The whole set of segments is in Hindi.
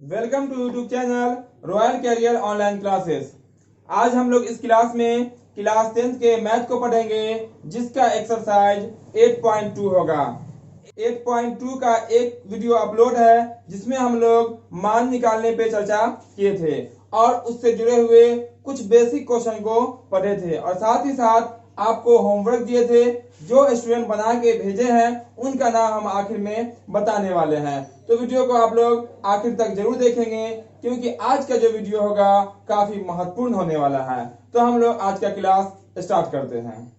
Welcome to YouTube channel royal career online classes. आज हम लोग इस क्लास में क्लास 10th के मैथ को पढ़ेंगे, जिसका एक्सरसाइज 8.2 होगा। 8.2 का एक वीडियो अपलोड है जिसमें हम लोग मान निकालने पे चर्चा किए थे और उससे जुड़े हुए कुछ बेसिक क्वेश्चन को पढ़े थे और साथ ही साथ आपको होमवर्क दिए थे। जो स्टूडेंट बना के भेजे हैं उनका नाम हम आखिर में बताने वाले हैं, तो वीडियो को आप लोग आखिर तक जरूर देखेंगे क्योंकि आज का जो वीडियो होगा काफी महत्वपूर्ण होने वाला है। तो हम लोग आज का क्लास स्टार्ट करते हैं।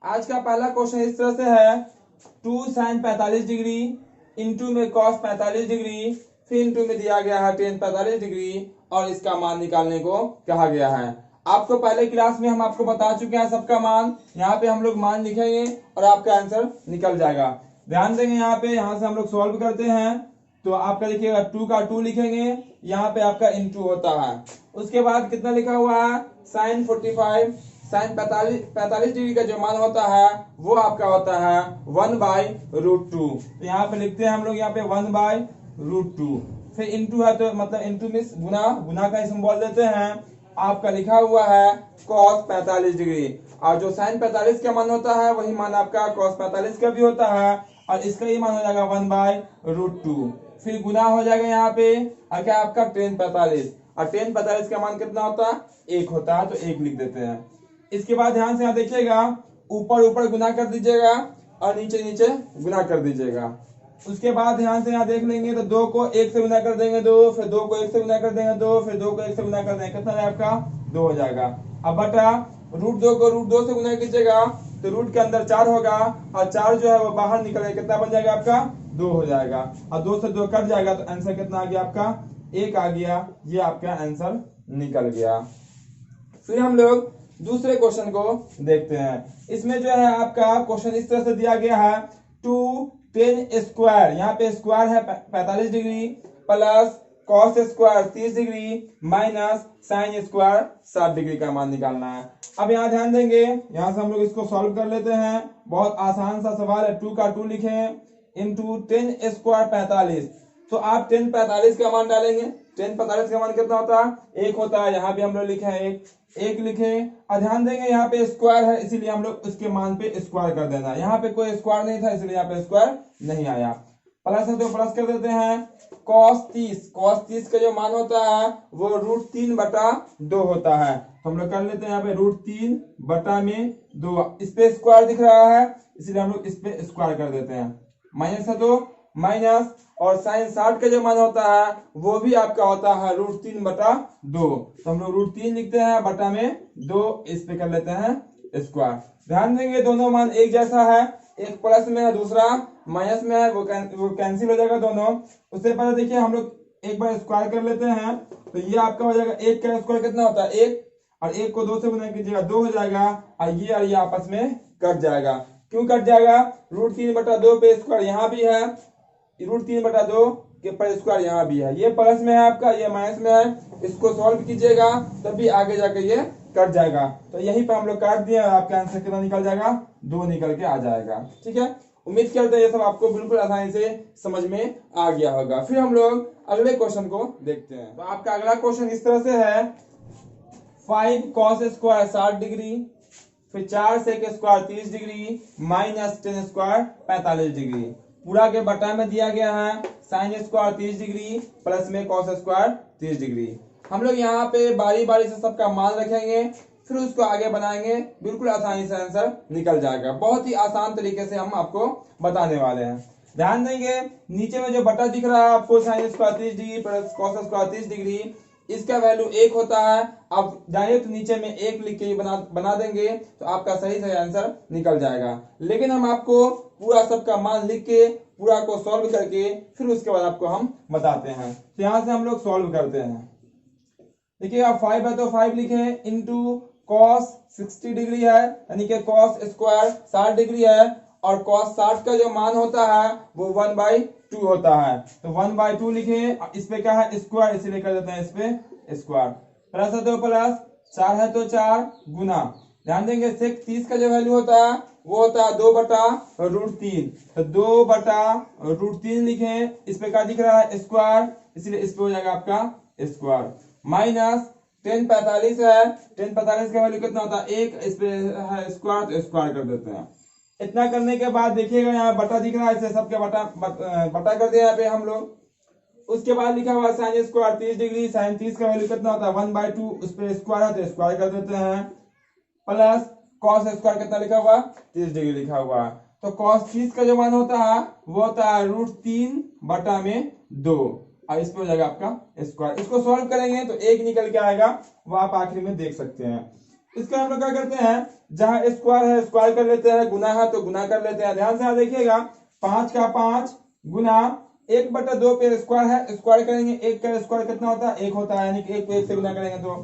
आज का पहला क्वेश्चन इस तरह से है, 2 sin 45 डिग्री इंटू में cos 45 डिग्री, फिर इंटू में दिया गया है tan 45 डिग्री और इसका मान निकालने को कहा गया है। आपको पहले क्लास में हम आपको बता चुके हैं सबका मान। यहाँ पे हम लोग मान लिखेंगे और आपका आंसर निकल जाएगा। ध्यान देंगे, यहाँ से हम लोग सॉल्व करते हैं तो आपका लिखिएगा 2 का 2 लिखेंगे, यहाँ पे आपका इंटू होता है। उसके बाद कितना लिखा हुआ है, sin 45 sin 45 डिग्री का जो मान होता है वो आपका होता है 1/√2। तो यहाँ पे लिखते हैं हम लोग, यहाँ पे 1/√2, फिर इंटू है तो मतलब इंटू मीन्स गुना, गुना का इसमें बोल देते हैं। आपका लिखा हुआ है cos 45 डिग्री और जो sin 45 का मान होता है वही मान आपका cos 45 का भी होता है और इसका ही मान हो जाएगा 1/√2। फिर गुना हो जाएगा यहाँ पे और क्या आपका tan 45 और tan 45 का मान कितना होता है, 1 होता है, तो 1 लिख देते हैं। इसके बाद ध्यान से यहाँ देखिएगा, ऊपर ऊपर गुना कर दीजिएगा और नीचे नीचे गुना कर दीजिएगा। उसके बाद ध्यान से यहाँ देख लेंगे तो 2 को 1 से गुना कर देंगे 2, फिर 2 को 1 से गुना कर देंगे 2, फिर 2 को 1 से गुना कर देंगे, कितना है आपका 2 हो जाएगा। अब बटा √2 को √2 से गुना कीजिएगा तो रूट के अंदर 4 होगा और 4 जो है वो बाहर निकल गया, कितना बन जाएगा आपका 2 हो जाएगा और 2 से 2 कट जाएगा तो आंसर कितना आ गया आपका 1 आ गया। ये आपका आंसर निकल गया। फिर हम लोग दूसरे क्वेश्चन को देखते हैं। इसमें जो है आपका क्वेश्चन इस तरह से दिया गया है, 2 tan स्क्वायर, यहाँ पे स्क्वायर है 45 degree plus cos square 30 degree minus sin square 60 degree का मान निकालना है। अब यहाँ ध्यान देंगे, यहाँ से हम लोग इसको सॉल्व कर लेते हैं। बहुत आसान सा सवाल है। 2 का 2 लिखें इंटू tan स्क्वायर 45, तो आप tan 45 का मान डालेंगे। tan 45 का मान कितना होता है, 1 होता है। यहाँ भी हम लोग लिखे हैं 1 लिखे और ध्यान देंगे यहाँ पे स्क्वायर है इसीलिए हम लोग उसके मान पे स्क्वायर कर देना। यहाँ पे कोई स्क्वायर नहीं था इसलिए यहाँ पे स्क्वायर नहीं आया। प्लस है तो प्लस कर देते हैं। cos 30 का जो मान होता है वो √3/2 होता है, तो हम लोग कर लेते हैं यहाँ पे √3/2। इस पे स्क्वायर दिख रहा है इसलिए हम लोग इस पे स्क्वायर कर देते हैं। माइनस है तो माइनस, और sin 60 का जो मान होता है वो भी आपका होता है √3/2, तो हम लोग √3 लिखते हैं बटा में 2, इस पे कर लेते हैं स्क्वायर। ध्यान देंगे दोनों मान एक जैसा है, एक प्लस में है दूसरा माइनस में है, वो कैंसिल हो जाएगा दोनों। उससे पहले देखिए हम लोग एक बार स्क्वायर कर लेते हैं तो ये आपका हो जाएगा 1 का स्क्वायर कितना होता है 1, और 1 को 2 से गुना कीजिएगा 2 हो जाएगा और ये आपस में कट जाएगा। क्यों कट जाएगा, √3/2 पे स्क्वायर यहाँ भी है, √3/2 के पर स्क्वायर यहाँ भी है। ये प्लस में है आपका, ये माइनस में है, इसको सॉल्व कीजिएगा तभी आगे जाके ये कट जाएगा। तो यहीं पर हम लोग काट दिए और आपका आंसर कितना निकल जाएगा, 2 निकल के आ जाएगा। ठीक है, उम्मीद करते हैं ये सब आपको बिल्कुल आसानी से समझ में आ गया होगा। फिर हम लोग अगले क्वेश्चन को देखते हैं। तो आपका अगला क्वेश्चन इस तरह से है, 5 cos स्क्वायर 60 डिग्री, फिर 4 sec square 30 degree minus tan square 45 degree, पूरा के बटा में दिया गया है sin स्क्वायर 30 डिग्री प्लस में cos स्क्वायर 30 डिग्री। हम लोग यहाँ पे बारी बारी से सबका मान रखेंगे फिर उसको आगे बनाएंगे, बिल्कुल आसानी से आंसर निकल जाएगा। बहुत ही आसान तरीके से हम आपको बताने वाले हैं। ध्यान देंगे नीचे में जो बटा दिख रहा है आपको sin square 30 degree plus cos square 30 degree, इसका वैल्यू 1 होता है। अब जाइए तो नीचे में 1 लिख के बना देंगे तो आपका सही सही आंसर निकल जाएगा। लेकिन हम आपको पूरा सबका मान लिख के पूरा को सॉल्व करके फिर उसके बाद आपको हम बताते हैं। तो यहाँ से हम लोग सॉल्व करते हैं। देखिए आप 5 है तो 5 लिखे इंटू cos 60 डिग्री है, यानी कि cos स्क्वायर 60 डिग्री है और cos 60 का जो मान होता है वो 1/2 होता है, तो 1/2 लिखे। इस पे क्या है स्क्वायर, इसीलिए कर देते हैं इस पे स्क्वायर। प्लस है तो प्लस, 4 है तो 4 गुना। ध्यान देंगे sec 30 का जो वैल्यू होता है वो होता है 2/√3। तो 2/√3 लिखे, इस पे क्या दिख रहा है स्क्वायर, इसलिए इस पे हो जाएगा आपका स्क्वायर। माइनस 1045 है, 1045 का वैल्यू कितना होता है 1, इस पे है स्क्वायर तो स्क्वायर कर देते हैं। इतना करने के बाद देखिएगा यहाँ बटा दिख रहा है, इसे सबके बटा कर दिया यहाँ पे हम लोग। उसके बाद लिखा हुआ साइन स्क्वायर 30 डिग्री, साइन 30 का वैल्यू कितना होता है 1/2, उस पर स्क्वायर है तो स्क्वायर कर देते हैं। प्लस कॉस स्क्वायर कितना लिखा हुआ 30 डिग्री लिखा हुआ है। तो कॉस 30 का जो मान होता है वो होता है √3/2, और इस पे हो जाएगा आपका स्क्वायर। इसको सॉल्व करेंगे तो 1 निकल के आएगा, वो आप आखिरी में देख सकते हैं। इसका हम लोग क्या करते हैं, जहां स्क्वायर है स्क्वायर कर लेते हैं, गुना है तो गुना कर लेते हैं। ध्यान से देखिएगा, 5 का 5 गुना 1/2 पे स्क्वायर है, स्क्वायर करेंगे, 1 का स्क्वायर कितना होता है 1 होता है, यानी कि 1 को 1 से गुना करेंगे तो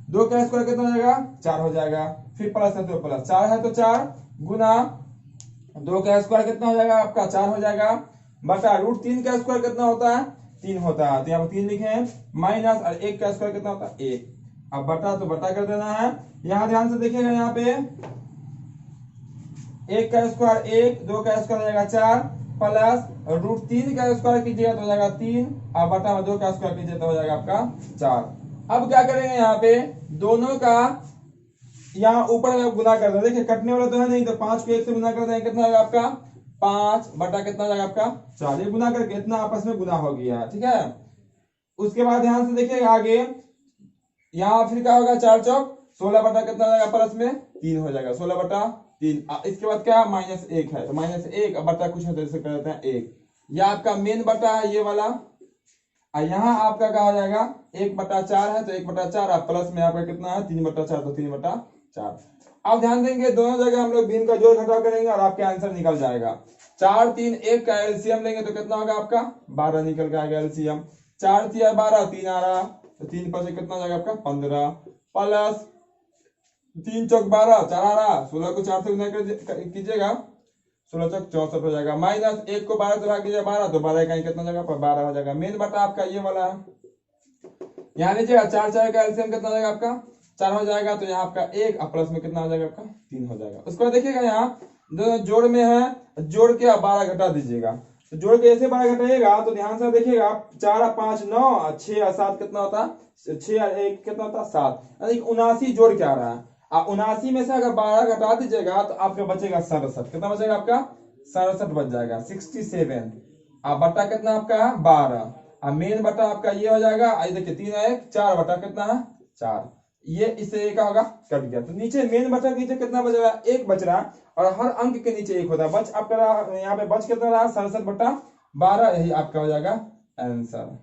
2 का स्क्वायर कितना हो जाएगा 4 हो जाएगा। फिर प्लस है तो प्लस, 4 है तो 4 गुना 2 का स्क्वायर कितना हो जाएगा आपका 4 हो जाएगा, बटा √3 का स्क्वायर कितना होता है 3 होता है, तो यहाँ पर 3 लिखे हैं। माइनस और 1 का स्क्वायर कितना होता है 1, अब बटा तो बटा कर देना है। यहाँ ध्यान से देखिएगा, यहाँ पे 1 का स्क्वायर 1, 2 का स्क्वायर हो जाएगा 4, प्लस √3 का स्क्वायर कीजिएगा तो हो जाएगा 3, और बटा 2 का स्क्वायर कीजिए तो हो जाएगा आपका 4। अब क्या करेंगे, यहाँ पे दोनों का यहाँ ऊपर में गुना कर दें। देखिए कटने वाला तो है नहीं, तो 5 को 1 से गुना कर देंगे, कितना होगा आपका 5 बटा कितना हो जाएगा आपका 4। ये गुना करके इतना आपस में गुना हो गया, ठीक है। उसके बाद ध्यान से देखिएगा आगे, यहाँ फिर क्या होगा 4 चौक 16 बटा कितना हो जाएगा प्लस में 3 हो जाएगा, 16/3। इसके बाद क्या -1 है तो -1 बटा कुछ है तो इसे कर देते हैं 1। यह आपका मेन बटा है ये वाला, और यहाँ आपका क्या हो जाएगा 1/4 है तो 1/4, आप प्लस में आपका कितना है 3/4 तो 3/4। अब ध्यान देंगे दोनों जगह हम लोग भिन्न का जोड़ घटाव करेंगे और आपका आंसर निकल जाएगा। 4, 3, 1 का एलसीएम लेंगे तो कितना होगा आपका 12 निकल के आएगा एलसीएम। 4 3 12, 3 आ रहा तो 3 पर से कितना हो जाएगा आपका 15, प्लस 3 चौक 12, 4 आ रहा, 16 को 4 से गुना कीजिएगा 16 चौक 64 हो जाएगा। माइनस 1 को 12 से भाग कीजिए 12, तो 12 का कितना हो जाएगा 12 हो जाएगा। मेन बटा आपका ये वाला है, यहाँ लीजिएगा 4 4 का एलसीएम कितना हो जाएगा आपका 4 हो जाएगा, तो यहाँ आपका 1 प्लस में कितना हो जाएगा आपका 3 हो जाएगा। उसके बाद देखिएगा यहाँ दोनों जोड़ में है, जोड़ के आप 12 घटा दीजिएगा, तो जोड़ के ऐसे 12 घटाइएगा तो ध्यान से देखिएगा 4 और 5 9, 6 और 7 कितना होता है 6 और 1 कितना होता है 7, यानी 79 जोड़ के आ रहा है। 79 में से अगर 12 घटा दीजिएगा तो आपका बचेगा 67, कितना बचेगा आपका 67 बच जाएगा 67। अब बटा कितना आपका 12, अब मेन बटा आपका ये हो जाएगा, आई देखिए 3 और 1 4 बटा कितना है 4, ये इससे एक होगा कट गया, तो नीचे मेन बटा नीचे कितना बच रहा है 1 बच रहा है, और हर अंक के नीचे 1 होता है। बच आपका यहाँ पे बच कितना रहा 67/12, यही आपका हो जाएगा आंसर।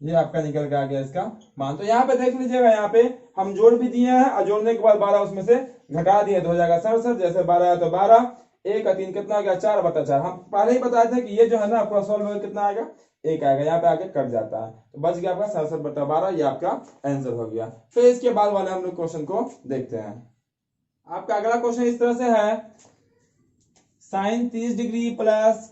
ये आपका निकल के आ गया इसका मान। तो यहाँ पे देख लीजिएगा, यहाँ पे हम जोड़ भी दिए हैं और जोड़ने के बाद 12 उसमें से घटा दिए तो हो जाएगा 67। जैसे 12 है तो 12, 1 और 3 कितना आ गया 4/4। हम पहले ही बताए थे कि ये जो है ना आपका सॉल्व होगा कितना आएगा 1 आएगा, यहाँ पे आके कट जाता है, तो बच गया आपका 67/12, ये आपका आंसर हो गया। फिर इसके बाद वाले हम लोग क्वेश्चन को देखते हैं। आपका अगला क्वेश्चन इस तरह से है, sine 30 degree plus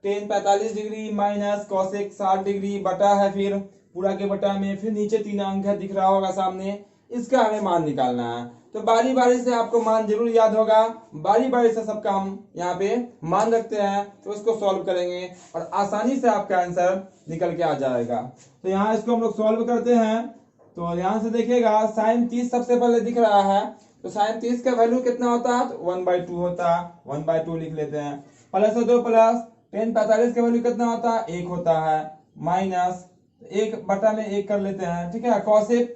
ten 45 degree minus cosec 60 degree बटा है, फिर पूरा के बटा में, फिर नीचे 3 अंक है दिख रहा होगा सामने, इसका हमें मान निकालना है। तो बारी बारी से आपको मान जरूर याद होगा, बारी बारी से सबका हम यहाँ पे मान रखते हैं, तो उसको सॉल्व करेंगे और आसानी से आपका आंसर निकल के आ जाएगा। तो यहाँ इसको हम लोग सॉल्व करते हैं, तो ध्यान से देखिएगा साइन 30 सबसे पहले दिख रहा है, तो साइन 30 का वैल्यू कितना होता है तो 1/2 होता है, 1/2 लिख लेते हैं। प्लस है 2 प्लस टेन 45 का वैल्यू कितना होता है 1 होता है, माइनस 1 बटा में 1 कर लेते हैं, ठीक है। कॉसेक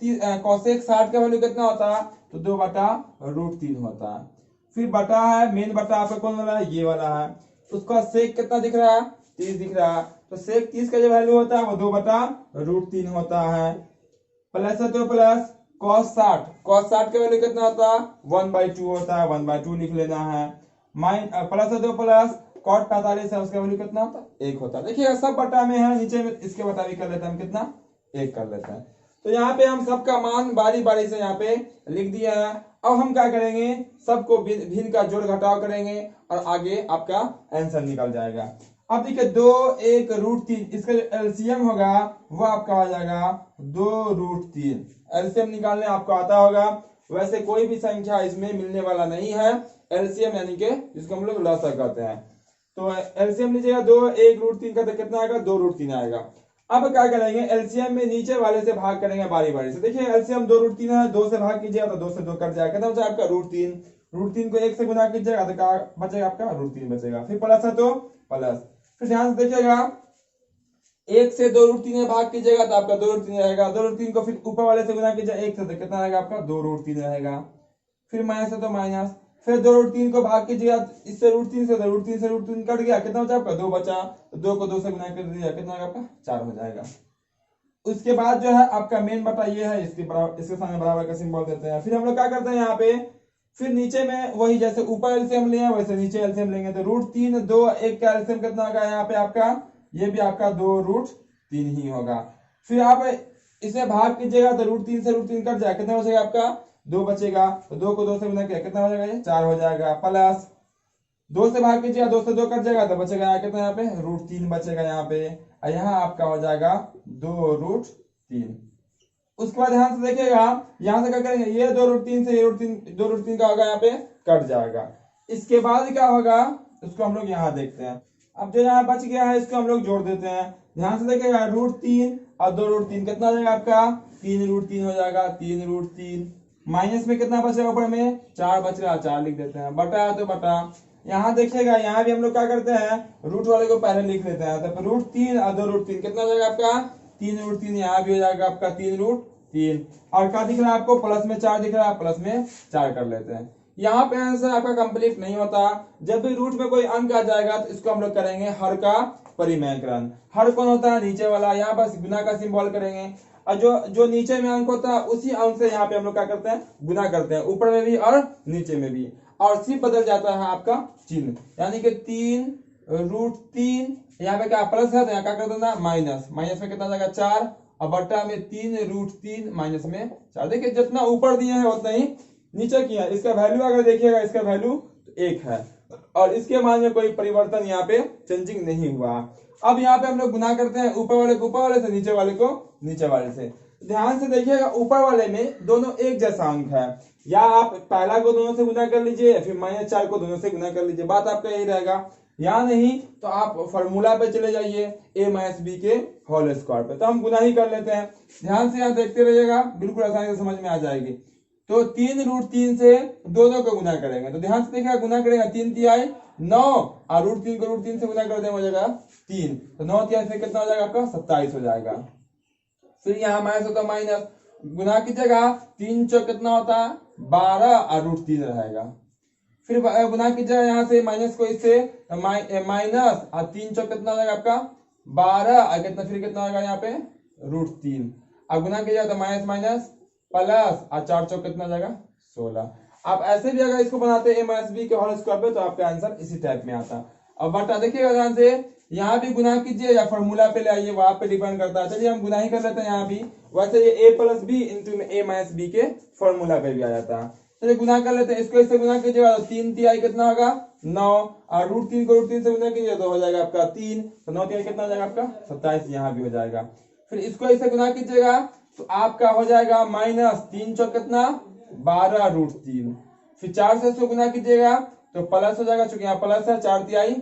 60 का वैल्यू कितना होता है तो 2/√3 होता है। फिर बटा है, मेन बटा आपका कौन वाला है ये वाला है। उसका सेक कितना दिख रहा है 30 दिख रहा है, तो सेक 30 का जो वैल्यू होता है वो 2/√3 होता है। प्लस है तो प्लस cos 60 का वैल्यू कितना होता है 1/2 होता है, 1/2 लिख लेना है। प्लस है तो प्लस cot 45 है, उसका वैल्यू कितना होता है 1 होता है। देखिएगा सब बटा में है, नीचे में इसके बटा भी कर लेते हैं हम, कितना 1 कर लेते हैं। तो यहाँ पे हम सबका मान बारी बारी से यहाँ पे लिख दिया है। अब हम क्या करेंगे, सबको भिन्न का जोड़ घटाव करेंगे और आगे आपका आंसर निकल जाएगा। अब देखिए 2 1√3, इसका जो एलसीएम होगा वो आपका हो जाएगा 2√3। एलसीएम निकालने आपको आता होगा, वैसे कोई भी संख्या इसमें मिलने वाला नहीं है। एलसीएम यानी कि जिसको हम लोग लॉसा कहते हैं। तो एलसीएम लीजिएगा 2, 1 रूट 3 का तो कितना आएगा, 2 रूट 3 आएगा। अब क्या करेंगे, एलसीएम में नीचे वाले से भाग करेंगे बारी बारी से। देखिए एलसीएम 2 रूट 3 है, 2 से भाग कीजिएगा तो 2 से 2 कट जाएगा, कितना बचा आपका रूट 3। रूट 3 को 1 से गुना कीजिएगा तो क्या बचेगा आपका, रूट 3 बचेगा। फिर प्लस है तो प्लस, फिर ध्यान से देखिएगा 1 से 2 रूट 3 में भाग कीजिएगा तो आपका 2 रूट 3 रहेगा। 2 रूट 3 को फिर ऊपर वाले से गुना कीजिएगा 1 से तो कितना रहेगा आपका, 2 रूट 3 रहेगा। फिर माइनस है तो माइनस, फिर 2 रूट 3 को भाग कीजिएगा, इससे रूट 3 से, तो रूट 3 से रूट 3 कट गया, कितना बचा आपका, 2 बचा। तो 2 को 2 से गुना कर दीजिएगा, कितना आएगा आपका, 4 हो जाएगा। उसके बाद जो है आपका मेन बटा ये है, इसके बराबर, इसके सामने बराबर का सिंबल देते हैं। फिर हम लोग क्या करते हैं यहाँ पे, फिर नीचे में वही जैसे ऊपर एलसीएम लिए वैसे नीचे एलसीएम लेंगे। तो रूट 3 2 1 का एलसीएम कितना होगा यहाँ पे आपका, ये भी आपका 2 रूट 3 ही होगा। फिर आप इसे भाग कीजिएगा तो रूट 3 से रूट 3 कट जाएगा, कितना बचेगा आपका, 2 बचेगा। तो 2 को 2 से गुना किया, कितना हो जाएगा, ये 4 हो जाएगा। प्लस 2 से भाग कीजिएगा, 2 से 2 कट जाएगा तो बचेगा यहाँ कितना, यहाँ पे रूट 3 बचेगा यहाँ पे। और यहाँ आपका हो जाएगा 2 रूट 3। उसके बाद ध्यान से देखिएगा, यहाँ से क्या करेंगे, ये 2 रूट 3 से ये रूट 3, 2 रूट 3 का होगा यहाँ पे कट जाएगा। इसके बाद क्या होगा उसको हम लोग यहाँ देखते हैं। अब जो यहाँ बच गया है इसको हम लोग जोड़ देते हैं। ध्यान से देखिएगा, रूट 3 और 2 रूट 3 कितना हो जाएगा आपका, 3 रूट 3 हो जाएगा। 3 रूट 3 माइनस में कितना बचेगा, ऊपर में 4 बच रहा, 4 लिख देते हैं। बटा है तो बटा, यहाँ देखिएगा यहाँ भी हम लोग क्या करते हैं, रूट वाले को पहले लिख लेते हैं। तो रूट 3 और 2 रूट 3 कितना हो जाएगा आपका, 3 रूट 3, यहाँ भी हो जाएगा आपका 3 रूट 3। और क्या दिख रहा है आपको, प्लस में 4 दिख रहा है, प्लस में 4 कर लेते हैं। यहाँ पे आंसर आपका कंप्लीट नहीं होता। जब भी रूट में कोई अंक आ जाएगा तो इसको हम लोग करेंगे हर का परिमेयकरण। हर कौन होता है, नीचे वाला, यहाँ बस गुना का सिंबल करेंगे। और जो नीचे में अंक होता है उसी अंक से यहाँ पे हम लोग क्या करते हैं, गुना करते हैं, ऊपर में भी और नीचे में भी। और सिर्फ बदल जाता है आपका चिन्ह, यानी कि 3 रूट 3, यहाँ पे क्या प्लस है तो यहाँ क्या कर देना माइनस। माइनस में कितना जाएगा 4, और बट्टा में 3 रूट 3 माइनस में 4। देखिए जितना ऊपर दिया है उतना ही नीचे किया। इसका वैल्यू अगर देखिएगा, इसका वैल्यू 1 है और इसके मान में कोई परिवर्तन यहाँ पे चेंजिंग नहीं हुआ। अब यहाँ पे हम लोग गुना करते हैं ऊपर वाले को ऊपर वाले से, नीचे वाले को नीचे वाले से। ध्यान से देखिएगा, ऊपर वाले में दोनों एक जैसा अंक है, या आप पहला को दोनों से गुना कर लीजिए, फिर -4 को दोनों से गुना कर लीजिए, बात आपका यही रहेगा। या नहीं तो आप फॉर्मूला पे चले जाइए, a माइनस बी के होल स्क्वायर पे। तो हम गुना ही कर लेते हैं। ध्यान से यहाँ देखते रहिएगा, बिल्कुल आसानी से समझ में आ जाएगी। तो 3 रूट 3 से दोनों को गुना करेंगे। तो ध्यान से देखिएगा, गुना करेगा 3 तिहाई 9, और रूट 3 को रूट 3 से गुना कर देंगे, हो जाएगा 3। तो 9 तिहाई से कितना हो जाएगा आपका, 27 हो जाएगा। फिर यहाँ माइनस होता माइनस, गुना कीजिएगा 3 चौक कितना होता है 12, और रूट 3 रहेगा। फिर गुना कीजिएगा यहाँ से माइनस को इससे, माइनस और 3 चौक कितना हो जाएगा आपका 12, और कितना फिर कितना होगा यहाँ पे रूट 3। अब गुना कीजिएगा तो माइनस माइनस प्लस, और 4 चौक कितना हो जाएगा 16। आप ऐसे भी अगर इसको बनाते हैं a माइनस बी के होल स्क्वायर पे तो आपका आंसर इसी टाइप में आता। अब बटा देखिएगा ध्यान से, यहाँ भी गुना कीजिए या फॉर्मूला पे ले आइए, वो आप पे डिपेंड करता है। चलिए हम गुना ही कर लेते हैं यहाँ भी। वैसे ये a plus B into a minus B के फॉर्मूला पे भी आ जाता है। चलिए गुना कर लेते हैं, इसको इससे गुना कीजिएगा तो 3 तिहाई कितना होगा 9, और रूट 3 को रूट 3 से गुना कीजिए तो हो जाएगा आपका 3। तो 9 तिहाई कितना हो जाएगा आपका 27, यहाँ भी हो जाएगा। फिर इसको इससे गुना कीजिएगा तो आपका हो जाएगा माइनस 3 चौक कितना 12 रूट 3। फिर 4 से इसको गुना कीजिएगा तो प्लस हो जाएगा, चूंकि यहाँ प्लस है, 4 तिहाई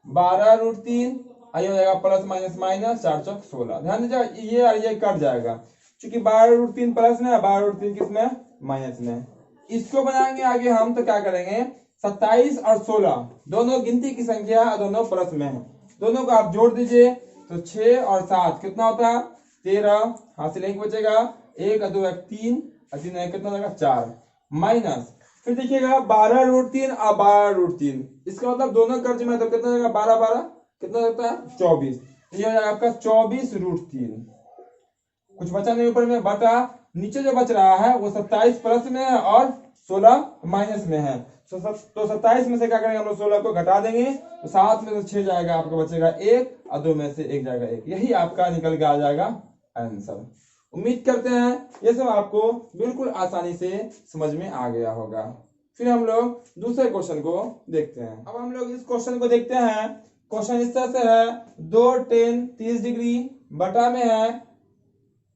12 रूट 3, आई हो जाएगा प्लस माइनस माइनस, 4 चौक 16। ध्यान दीजिएगा ये और ये कट जाएगा, क्योंकि 12 रूट 3 प्लस में, 12 रूट 3 किसमें माइनस में। इसको बनाएंगे आगे हम, तो क्या करेंगे 27 और 16 दोनों गिनती की संख्या, दोनों प्लस में है, दोनों को आप जोड़ दीजिए तो 6 और 7 कितना होता है 13, हासिल 1 बचेगा, 1 और 2 3, और 3 कितना हो जाएगा 4, माइनस। फिर देखिएगा 12 रूट 3 और 12 रूट 3, इसका मतलब दोनों कर्ज में, तो कितना हो जाएगा 12 12 कितना होता है 24। ये हो जाएगा आपका 24 रूट 3। कुछ बचा नहीं ऊपर में, बटा नीचे जो बच रहा है वो 27 प्लस में है और 16 माइनस में है। तो 27 में से क्या करेंगे हम लोग 16 को घटा देंगे, तो 7 में से 6 जाएगा, आपको बचेगा 1, और 2 में से 1 जाएगा 1। यही आपका निकल के आ जाएगा आंसर। उम्मीद करते हैं ये सब आपको बिल्कुल आसानी से समझ में आ गया होगा। फिर हम लोग दूसरे क्वेश्चन को देखते हैं। अब हम लोग इस क्वेश्चन को देखते हैं। क्वेश्चन इस तरह से है, 2 tan 30 डिग्री बटा में है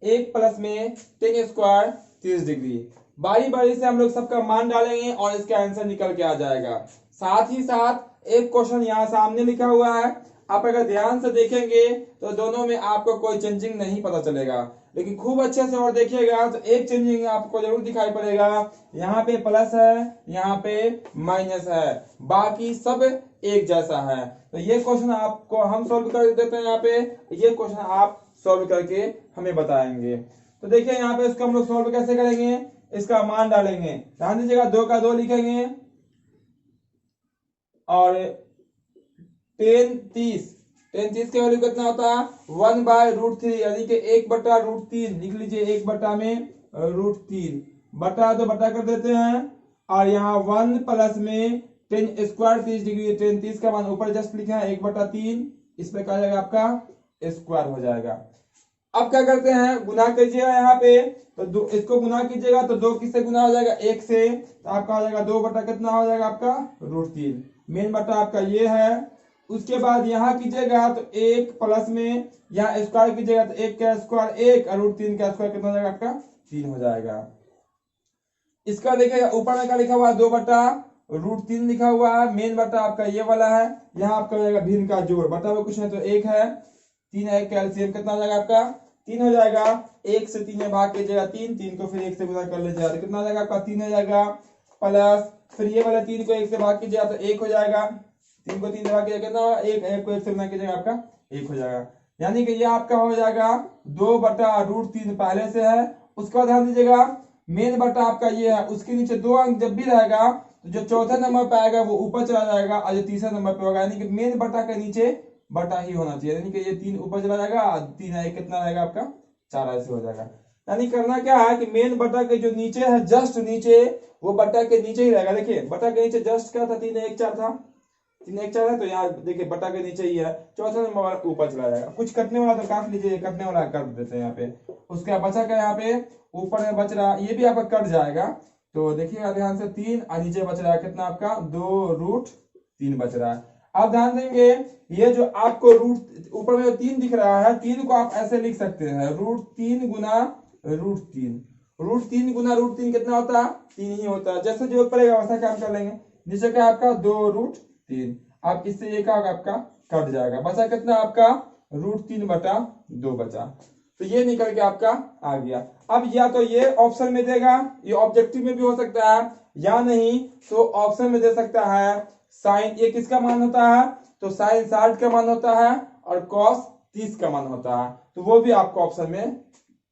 1 प्लस में tan स्क्वायर 30 डिग्री। बारी बारी से हम लोग सबका मान डालेंगे और इसका आंसर निकल के आ जाएगा। साथ ही साथ एक क्वेश्चन यहाँ सामने लिखा हुआ है, आप अगर ध्यान से देखेंगे तो दोनों में आपको कोई चेंजिंग नहीं पता चलेगा, लेकिन खूब अच्छे से और देखिएगा तो एक चेंजिंग आपको जरूर दिखाई पड़ेगा। यहाँ पे प्लस है, यहाँ पे माइनस है, बाकी सब एक जैसा है। तो ये क्वेश्चन आपको हम सॉल्व कर देते हैं। यहाँ पे ये क्वेश्चन आप सॉल्व करके हमें बताएंगे। तो देखिए यहाँ पे इसको हम लोग सॉल्व कैसे करेंगे, इसका मान डालेंगे। ध्यान दीजिएगा, 2 का 2 लिखेंगे और 10 30 की वैल्यू कितना होता है 1/√3, यानी कि 1/√3 लिख लीजिए। 1 में √3 बटा तो बटा कर देते हैं, और यहाँ 1 प्लस में 10 स्क्वायर 30 डिग्री, 10 30 का मान ऊपर जस्ट लिखा है 1/3, इस पर क्या जाएगा आपका स्क्वायर हो जाएगा। अब क्या करते हैं, गुना कीजिएगा यहाँ पे, तो इसको गुना कीजिएगा तो 2 किससे गुना हो जाएगा 1 से, तो आपका हो जाएगा 2 बटा कितना हो जाएगा आपका √3। मेन बटा आपका ये है। उसके बाद यहाँ कीजिएगा तो 1 प्लस में यहाँ स्क्वायर कीजिएगा तो 1 का स्क्वायर 1 और √3 का स्क्वायर कितना हो जाएगा आपका 3 हो जाएगा। इसका देखिएगा ऊपर में क्या लिखा हुआ है 2/√3 लिखा हुआ है। मेन बटा आपका ये वाला है, यहाँ आपका हो जाएगा भिन्न का जोड़, बटा में कुछ नहीं तो 1 है, 3 है, कैल्सियम कितना हो जाएगा आपका 3 हो जाएगा। 1 से 3 में भाग कीजिएगा 3 को फिर 1 से गुना कर लीजिएगा तो कितना हो जाएगा आपका 3 हो जाएगा। प्लस फिर ये वाला 3 को 1 से भाग कीजिएगा तो 1 हो जाएगा। 3 को 3 से भाग कीजिएगा कितना 1 को 1 से गुना कीजिएगा आपका 1 हो जाएगा। यानी कि ये आपका हो जाएगा 2/√3 पहले से है। उसके बाद ध्यान दीजिएगा मेन बटा आपका ये है, उसके नीचे 2 अंक जब भी रहेगा तो जो चौथे नंबर पे आएगा वो ऊपर चला जाएगा और जो तीसरे नंबर पे होगा, यानी कि मेन बटा के नीचे बटा ही होना चाहिए, यानी कि ये 3 ऊपर चला जाएगा और 3 है कितना रहेगा आपका 4 ऐसे हो जाएगा। यानी करना क्या है कि मेन बटा के जो नीचे है जस्ट नीचे, वो बटा के नीचे ही रहेगा। देखिए बटा के नीचे जस्ट क्या था 3 1 4 था, 3 1 4 है, तो यहाँ देखिए बटा के नीचे ही है, चौथा नंबर ऊपर चला जाएगा। कुछ कटने वाला तो काट लीजिए, कटने वाला कर देते हैं यहाँ पे। उसका बचा क्या यहाँ पे ऊपर में बच रहा, ये भी आपका कट जाएगा। तो देखिएगा ध्यान से 3 और नीचे बच रहा है कितना आपका 2√3 बच रहा है। आप ध्यान देंगे ये जो आपको रूट ऊपर में जो 3 दिख रहा है, 3 को आप ऐसे लिख सकते हैं √3 गुना √3। √3 गुना √3 कितना होता है 3 ही होता है। जैसे जो पड़ेगा वैसा काम कर लेंगे। नीचे क्या आपका 2√3, आप इससे ये क्या होगा आपका कट जाएगा, बचा कितना आपका √3/2 बचा। तो ये निकल के आपका आ गया। अब या तो ये ऑप्शन में देगा, ये ऑब्जेक्टिव में भी हो सकता है, या नहीं तो ऑप्शन में दे सकता है साइन, ये किसका मान होता है तो साइन 60 का मान होता है और कॉस 30 का मान होता है, तो वो भी आपको ऑप्शन में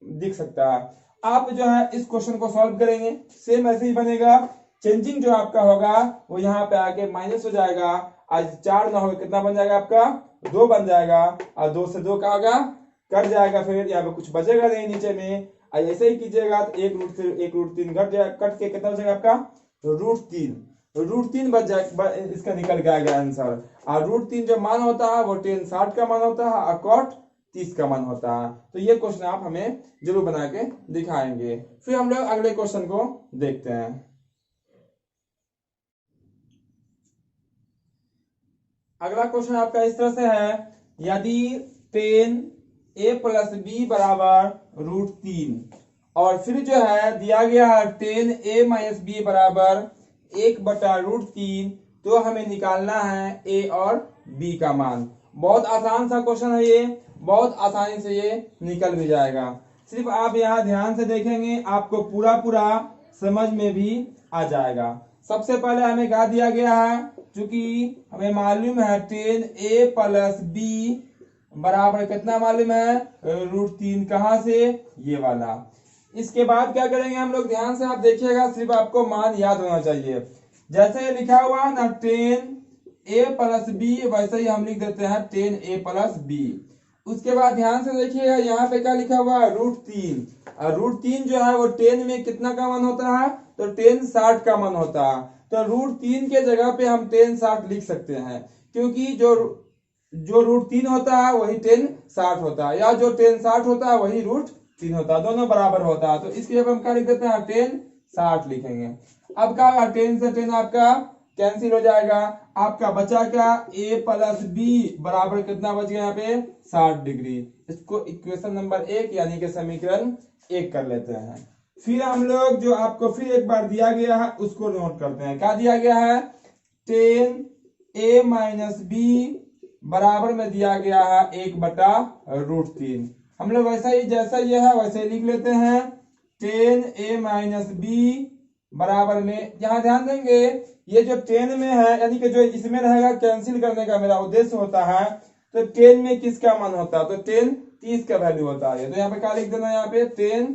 दिख सकता है। आप जो है इस क्वेश्चन को सॉल्व करेंगे सेम ऐसे ही बनेगा। चेंजिंग जो आपका होगा वो यहाँ पे आके माइनस हो जाएगा, आज 4 ना होगा कितना बन जाएगा आपका 2 बन जाएगा, और 2 से 2 का होगा कट जाएगा, फिर यहाँ पे कुछ बचेगा नहीं नीचे में। ऐसे ही कीजिएगा तो 1√3 कट जाएगा, कट के कितना बचेगा आपका √3 बच जाएगा, इसका निकल के आएगा आंसर। और √3 जो मान होता है वो tan 60 का मान होता है और cot 30 का मान होता है। तो ये क्वेश्चन आप हमें जरूर बना के दिखाएंगे। फिर हम लोग अगले क्वेश्चन को देखते हैं। अगला क्वेश्चन आपका इस तरह से है, यदि tan a + b = √3 और फिर जो है दिया गया है tan a - b = 1/√3, तो हमें निकालना है a और b का मान। बहुत आसान सा क्वेश्चन है ये, बहुत आसानी से ये निकल भी जाएगा। सिर्फ आप यहाँ ध्यान से देखेंगे आपको पूरा समझ में भी आ जाएगा। सबसे पहले हमें क्या दिया गया है, चूंकि हमें मालूम है tan a + b बराबर कितना मालूम है √3, कहां से ये वाला। इसके बाद क्या करेंगे हम लोग, ध्यान से आप देखिएगा, सिर्फ आपको मान याद होना चाहिए। जैसे लिखा हुआ ना tan a + b, वैसे ही हम लिख देते हैं tan a + b। उसके बाद ध्यान से देखिएगा यहाँ पे क्या लिखा हुआ है √3, और √3 जो है वो tan में कितना का मान होता है तो tan 60 का मान होता है। तो √3 के जगह पे हम tan 60 लिख सकते हैं, क्योंकि जो √3 होता है वही tan 60 होता है, या जो tan 60 होता है वही √3 होता है, दोनों बराबर होता है। तो इसके लिए हम क्या लिख देते हैं tan 60 लिखेंगे। अब क्या होगा tan से tan आपका कैंसिल हो जाएगा, आपका बचा क्या a + b बराबर कितना बच गया यहाँ पे 60 डिग्री। इसको इक्वेशन नंबर 1 यानी कि समीकरण 1 कर लेते हैं। फिर हम लोग जो आपको फिर एक बार दिया गया है उसको नोट करते हैं। क्या दिया गया है? 10a माइनस बी बराबर में दिया गया है 1/√3। हम लोग वैसा ही जैसा ये है वैसे ही लिख लेते हैं। 10a माइनस बी बराबर में, यहाँ ध्यान देंगे ये जो 10 में है यानी कि जो इसमें रहेगा कैंसिल करने का मेरा उद्देश्य होता है। तो 10 में किसका मान होता है? तो 10 30 का वैल्यू होता है। तो यहाँ पे क्या लिख देना है? यहाँ पे 10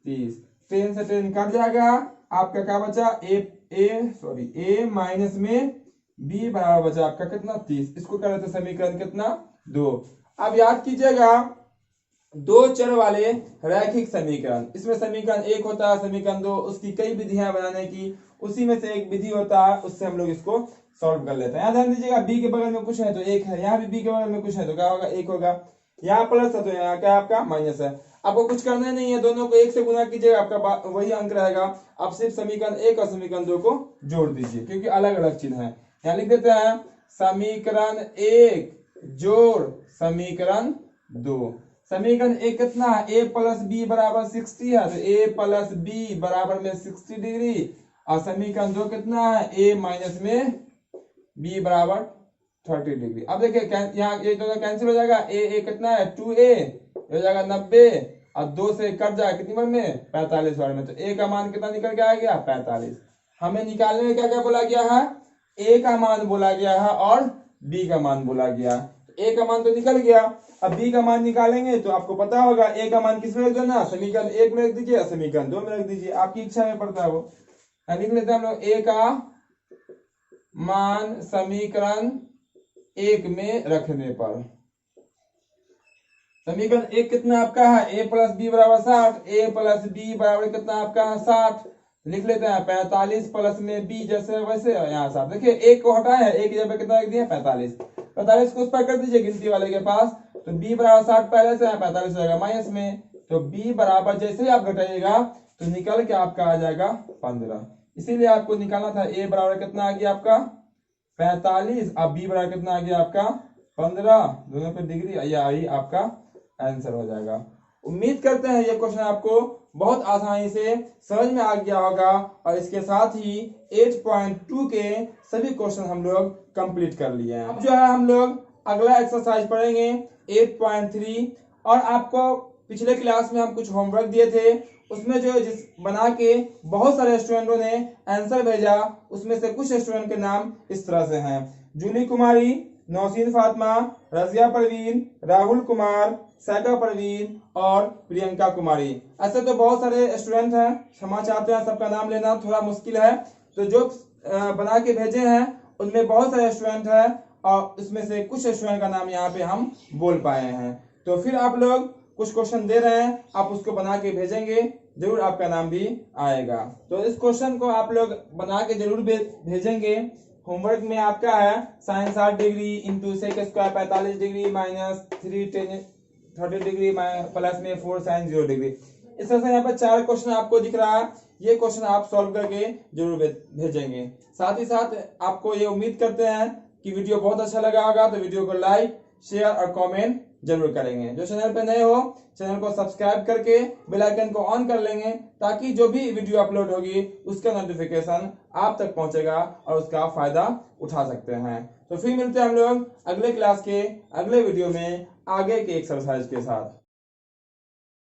30, 10 से 10 कट जाएगा, आपका क्या बचा? a माइनस में b बराबर बचा आपका कितना? 30। इसको कर रहे थे समीकरण कितना? 2। अब याद कीजिएगा दो चर वाले रैखिक समीकरण, इसमें समीकरण 1 होता है, समीकरण 2, उसकी कई विधियां बनाने की, उसी में से एक विधि होता है, उससे हम लोग इसको सॉल्व कर लेते हैं। यहाँ ध्यान दीजिएगा b के बगल में कुछ है तो 1 है, यहाँ भी b के बगल में कुछ है तो क्या होगा? 1 होगा। यहाँ प्लस है तो यहाँ क्या आपका माइनस है। आपको कुछ करना ही नहीं है, दोनों को 1 से गुना कीजिएगा, आपका वही अंक रहेगा। आप सिर्फ समीकरण 1 और समीकरण 2 को जोड़ दीजिए क्योंकि अलग अलग चिन्ह है। यहाँ लिख देते हैं समीकरण 1 जोड़ समीकरण 2। समीकरण 1 कितना है? a प्लस बी बराबर 60 है तो a प्लस बी बराबर में 60 डिग्री। और समीकरण 2 कितना है? a माइनस में b बराबर 30 डिग्री। अब देखिए यहाँ ये दोनों कैंसिल हो जाएगा, a कितना है? 2a हो जाएगा 90 और 2 से कट जाएगा कितनी बार में? 45 बार में। तो a का मान कितना निकल के आ गया? 45। हमें निकालने में क्या क्या बोला गया है? a का मान बोला गया है और b का मान बोला गया। a का मान तो निकल गया, अब b का मान निकालेंगे तो आपको पता होगा a का मान किस में रख देना? समीकरण 1 में रख दीजिए, समीकरण 2 में रख दीजिए, आपकी इच्छा में पड़ता है वो। लिख लेते हैं हम लोग a का मान समीकरण 1 में रखने पर। समीकरण 1 कितना आपका है? a प्लस बी बराबर 60, a प्लस बी बराबर कितना आपका है? 60। लिख लेते हैं 45 प्लस में b जैसे वैसे यहाँ 60। देखिए 1 को हटाया है, 1 की जगह कितना रख दिया? 45। 45 को उस पर कर दीजिए गिनती वाले के पास, तो b बराबर 60 पहले से है, 45 हो जाएगा माइनस में। तो b बराबर जैसे ही आप घटाइएगा तो निकल के आपका आ जाएगा 15। इसीलिए आपको निकालना था a बराबर कितना आ गया आपका? 45। अब b बराबर कितना आ गया आपका? 15। दोनों पे डिग्री, यही आपका आंसर हो जाएगा। उम्मीद करते हैं ये क्वेश्चन आपको बहुत आसानी से समझ में आ गया होगा और इसके साथ ही 8.2 के सभी क्वेश्चन हम लोग कंप्लीट कर लिए हैं। अब जो है हम लोग अगला एक्सरसाइज पढ़ेंगे 8.3। और आपको पिछले क्लास में हम कुछ होमवर्क दिए थे, उसमें जो जिस बना के बहुत सारे स्टूडेंटों ने आंसर भेजा, उसमें से कुछ स्टूडेंट के नाम इस तरह से हैं: जूली कुमारी, नौसीन फातिमा, रजिया परवीन, राहुल कुमार, सैका परवीन और प्रियंका कुमारी। ऐसे तो बहुत सारे स्टूडेंट हैं, क्षमा चाहते हैं, सबका नाम लेना थोड़ा मुश्किल है। तो जो बना के भेजे हैं उनमें बहुत सारे स्टूडेंट हैं और उसमें से कुछ स्टूडेंट का नाम यहाँ पे हम बोल पाए हैं। तो फिर आप लोग कुछ क्वेश्चन दे रहे हैं, आप उसको बना के भेजेंगे, जरूर आपका नाम भी आएगा। तो इस क्वेश्चन को आप लोग बना के जरूर भेजेंगे। होमवर्क में आपका है sine 60 degree into sec square 45 degree minus 3 30 degree plus में 4 साइन 0 डिग्री। इस तरह से यहाँ पर 4 क्वेश्चन आपको दिख रहा है, ये क्वेश्चन आप सॉल्व करके जरूर भेजेंगे। साथ ही साथ आपको ये उम्मीद करते हैं कि वीडियो बहुत अच्छा लगा होगा, तो वीडियो को लाइक, शेयर और कमेंट जरूर करेंगे। जो चैनल पे नए हो चैनल को सब्सक्राइब करके बेल आइकन को ऑन कर लेंगे, ताकि जो भी वीडियो अपलोड होगी उसका नोटिफिकेशन आप तक पहुंचेगा और उसका फायदा उठा सकते हैं। तो फिर मिलते हैं हम लोग अगले क्लास के अगले वीडियो में आगे के एक्सरसाइज के साथ।